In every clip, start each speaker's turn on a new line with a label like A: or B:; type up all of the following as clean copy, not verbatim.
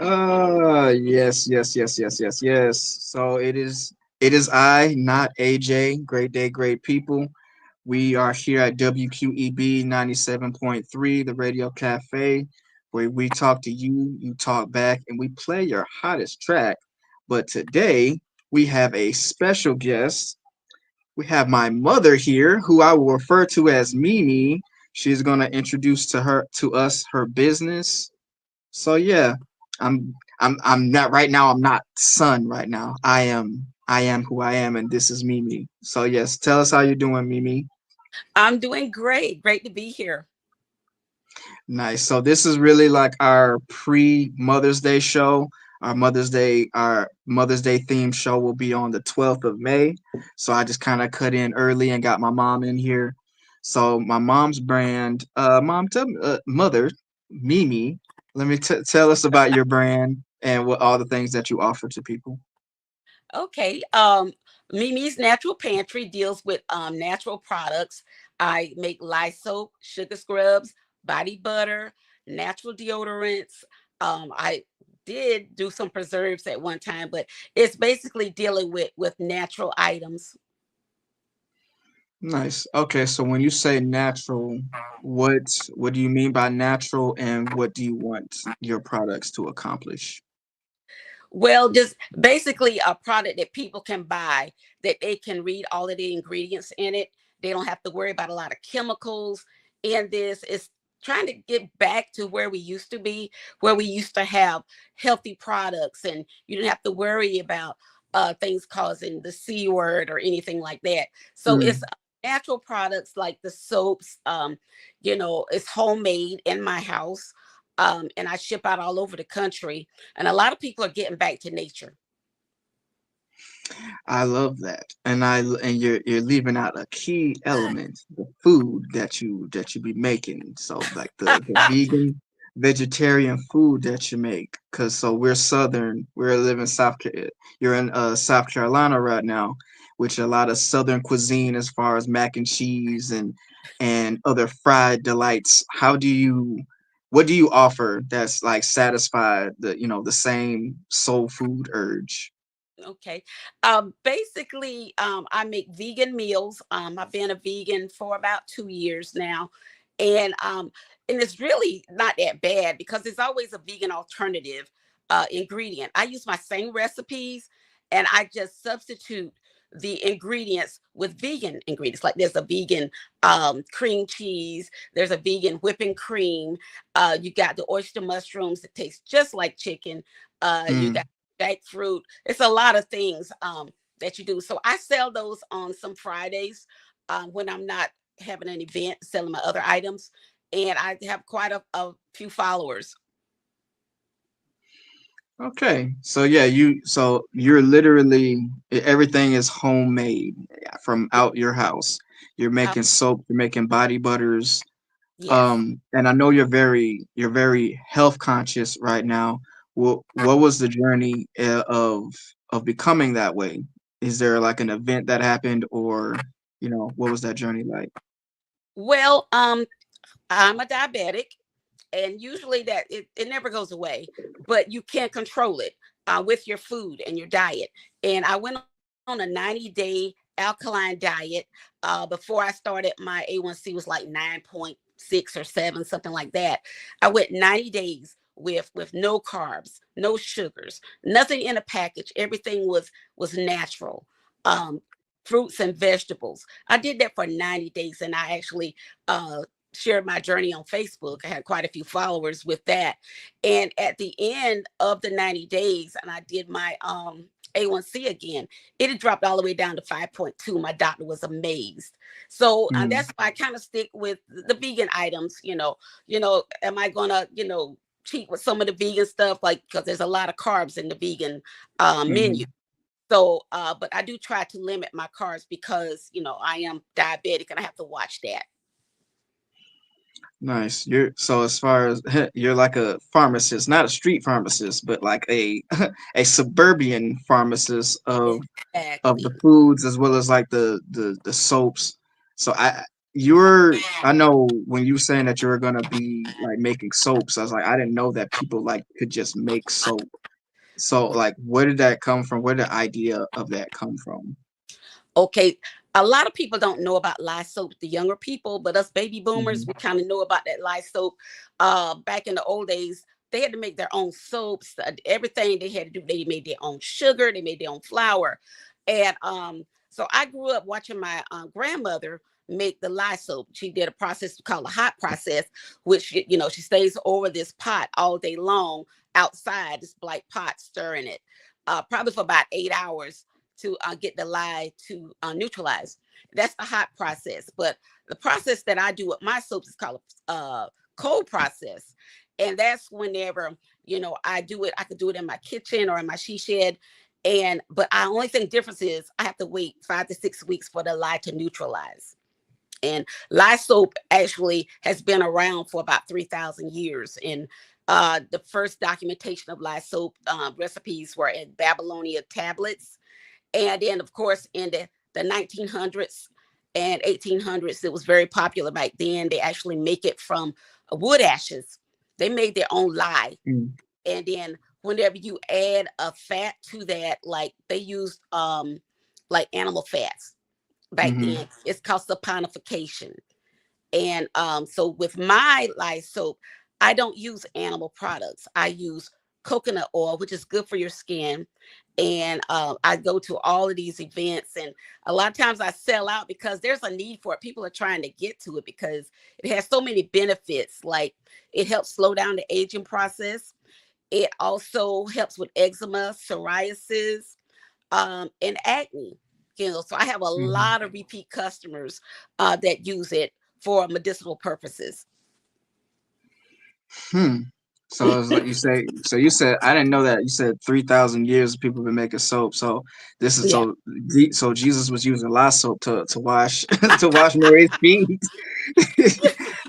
A: Yes. So it is I, not AJ. Great day, great people. We are here at WQEB 97.3, the Radio Cafe, where we talk to you, you talk back, and we play your hottest track. But today we have a special guest. We have my mother here, who I will refer to as Mimi. She's gonna introduce to us her business. So yeah, I'm not right now. I'm not son right now. I am who I am, and this is Mimi. So yes, tell us how you're doing, Mimi.
B: I'm doing great. Great to be here.
A: Nice. So this is really like our pre Mother's Day show. Our Mother's Day theme show will be on the 12th of May. So I just kind of cut in early and got my mom in here. So my mom's brand, mother, Mimi, let me tell us about your brand and what all the things that you offer to people.
B: Okay. Mimi's Natural Pantry deals with natural products. I make lye soap, sugar scrubs, body butter, natural deodorants. I did do some preserves at one time, but it's basically dealing with natural items.
A: Nice. Okay, so when you say natural, what do you mean by natural and what do you want your products to accomplish?
B: Well, just basically a product that people can buy that they can read all of the ingredients in it. They don't have to worry about a lot of chemicals in this. It's trying to get back to where we used to be, where we used to have healthy products and you didn't have to worry about things causing the C word or anything like that. So it's
A: Mm.
B: natural products like the soaps. It's homemade in my house, and I ship out all over the country. And a lot of people are getting back to nature.
A: I love that. And you're leaving out a key element, the food that you be making. So like the vegan vegetarian food that you make. Cause so we're southern, we're living you're in South Carolina right now, which a lot of southern cuisine as far as mac and cheese and other fried delights. What do you offer that's like satisfied the same soul food urge?
B: Okay. Basically, I make vegan meals. I've been a vegan for about 2 years now, and um, and it's really not that bad because there's always a vegan alternative ingredient. I use my same recipes, and I just substitute the ingredients with vegan ingredients. Like there's a vegan cream cheese, there's a vegan whipping cream. You got the oyster mushrooms that taste just like chicken. You got
A: Mm.
B: jackfruit. It's a lot of things that you do. So I sell those on some Fridays when I'm not having an event selling my other items. And I have quite a few followers.
A: Okay. So yeah, you're literally everything is homemade from
B: Yeah.
A: out your house. You're
B: Uh,
A: making soap, you're making body butters.
B: yes.
A: And I know you're very health conscious right now. What was the journey of becoming that way? Is there like an event that happened or what was that journey like?
B: Well, I'm a diabetic, and usually it never goes away, but you can't control it with your food and your diet. And I went on a 90-day alkaline diet. Before I started, my A1C was like 9.6 or 7, something like that. I went 90 days with no carbs, no sugars, nothing in a package. Everything was natural. Um, Fruits and vegetables. I did that for 90 days, and I actually shared my journey on Facebook. I had quite a few followers with that. And at the end of the 90 days, and I did my A1C again, it had dropped all the way down to 5.2. My doctor was amazed. So
A: Mm.
B: that's why I kind of stick with the vegan items. Am I gonna, cheat with some of the vegan stuff? Like, because there's a lot of carbs in the vegan menu.
A: Hmm.
B: So, but I do try to limit my carbs because, I am diabetic and I have to watch that.
A: Nice. You're so as far as you're like a pharmacist, not a street pharmacist, but like a a suburban pharmacist of
B: Exactly.
A: the foods as well as like the soaps. So I I know when you were saying that you were gonna be like making soaps, I was like, I didn't know that people like could just make soap. So like, where did that come from? Where did the idea of that come from?
B: Okay, a lot of people don't know about lye soap, the younger people, but us baby boomers,
A: Hmm.
B: we kind of know about that lye soap. Back in the old days, they had to make their own soaps, everything they had to do. They made their own sugar, they made their own flour, and so I grew up watching my grandmother make the lye soap. She did a process called a hot process, which she stays over this pot all day long outside this black pot, stirring it, probably for about 8 hours to get the lye to neutralize. That's the hot process. But the process that I do with my soaps is called a cold process. And that's whenever, I do it, I could do it in my kitchen or in my she shed. But I only think difference is I have to wait 5 to 6 weeks for the lye to neutralize. And lye soap actually has been around for about 3,000 years. And the first documentation of lye soap recipes were in Babylonia tablets, and then, of course, in the 1900s and 1800s, it was very popular back then. They actually make it from wood ashes. They made their own lye. And then whenever you add a fat to that, like they used like animal fats back
A: Mm-hmm.
B: then, it's called saponification. And so with my lye soap, I don't use animal products. I use coconut oil, which is good for your skin. And I go to all of these events, and a lot of times I sell out because there's a need for it. People are trying to get to it because it has so many benefits. Like it helps slow down the aging process. It also helps with eczema, psoriasis, and acne. So I have a
A: Mm-hmm.
B: lot of repeat customers that use it for medicinal purposes.
A: Hmm. So it's like you say. So you said I didn't know that. You said 3,000 years people been making soap. So this is
B: Yeah.
A: so Jesus was using lye soap to wash to wash Mary's feet.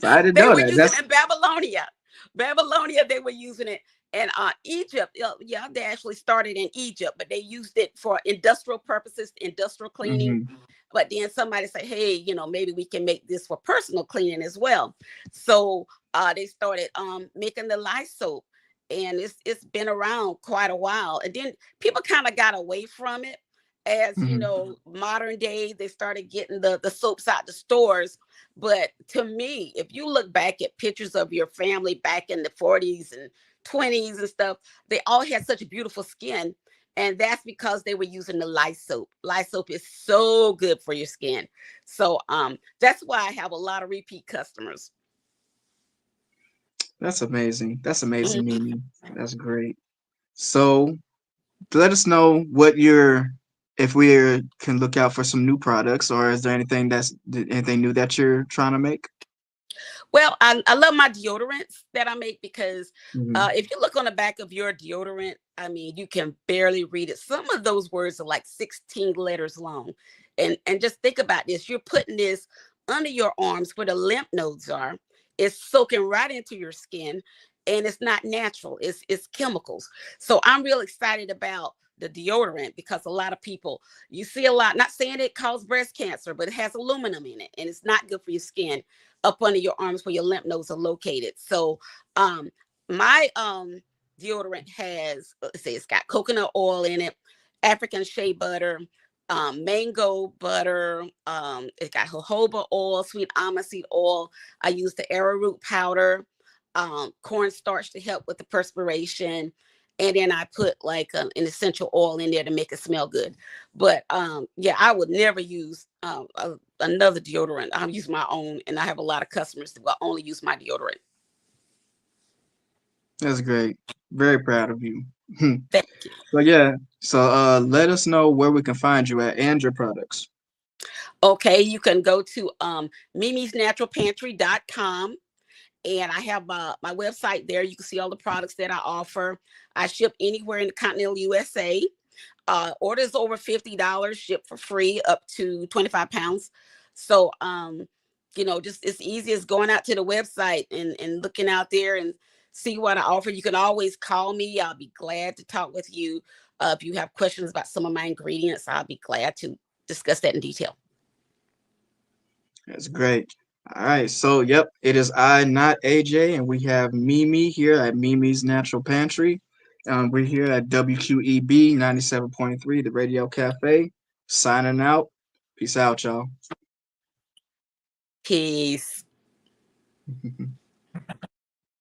A: So I didn't
B: They
A: know
B: were
A: that.
B: using
A: That's
B: it in Babylonia. Babylonia, they were using it. And Egypt, yeah, they actually started in Egypt, but they used it for industrial purposes, industrial cleaning.
A: hmm
B: But then somebody said, hey, maybe we can make this for personal cleaning as well. So they started making the lye soap. And it's been around quite a while. And then people kind of got away from it. As
A: hmm
B: modern day, they started getting the soaps out the stores. But to me, if you look back at pictures of your family back in the 40s and 20s and stuff, they all had such beautiful skin. And that's because they were using the lye soap. Lye soap is so good for your skin. So that's why I have a lot of repeat customers.
A: That's amazing. That's amazing,
B: Mhm.
A: Mimi. That's great. So let us know what your if we can look out for some new products, or is there anything new that you're trying to make?
B: Well, I love my deodorants that I make because
A: Hmm.
B: if you look on the back of your deodorant, I mean, you can barely read it. Some of those words are like 16 letters long. And just think about this. You're putting this under your arms where the lymph nodes are. It's soaking right into your skin, and it's not natural. It's chemicals. So I'm real excited about the deodorant because a lot of people, you see a lot, not saying it causes breast cancer, but it has aluminum in it and it's not good for your skin up under your arms where your lymph nodes are located. So um my deodorant has, let's say, it's got coconut oil in it, African shea butter, mango butter, it's got jojoba oil, sweet almond seed oil. I use the arrowroot powder, cornstarch to help with the perspiration, and then I put like an essential oil in there to make it smell good. But yeah, I would never use another deodorant. I'll use my own, and I have a lot of customers that will only use my deodorant.
A: That's great. Very proud of you.
B: Thank you.
A: So yeah. So let us know where we can find you at and your products.
B: Okay, you can go to mimisnaturalpantry.com, and I have my website there. You can see all the products that I offer. I ship anywhere in the continental USA. Orders over $50 ship for free up to 25 pounds. So just as easy as going out to the website and looking out there and see what I offer. You can always call me. I'll be glad to talk with you. If you have questions about some of my ingredients, I'll be glad to discuss that in detail.
A: That's great. All right. So, yep, it is I, not AJ, and we have Mimi here at Mimi's Natural Pantry. We're here at WQEB 97.3, the Radio Cafe. Signing out. Peace out, y'all.
B: Peace.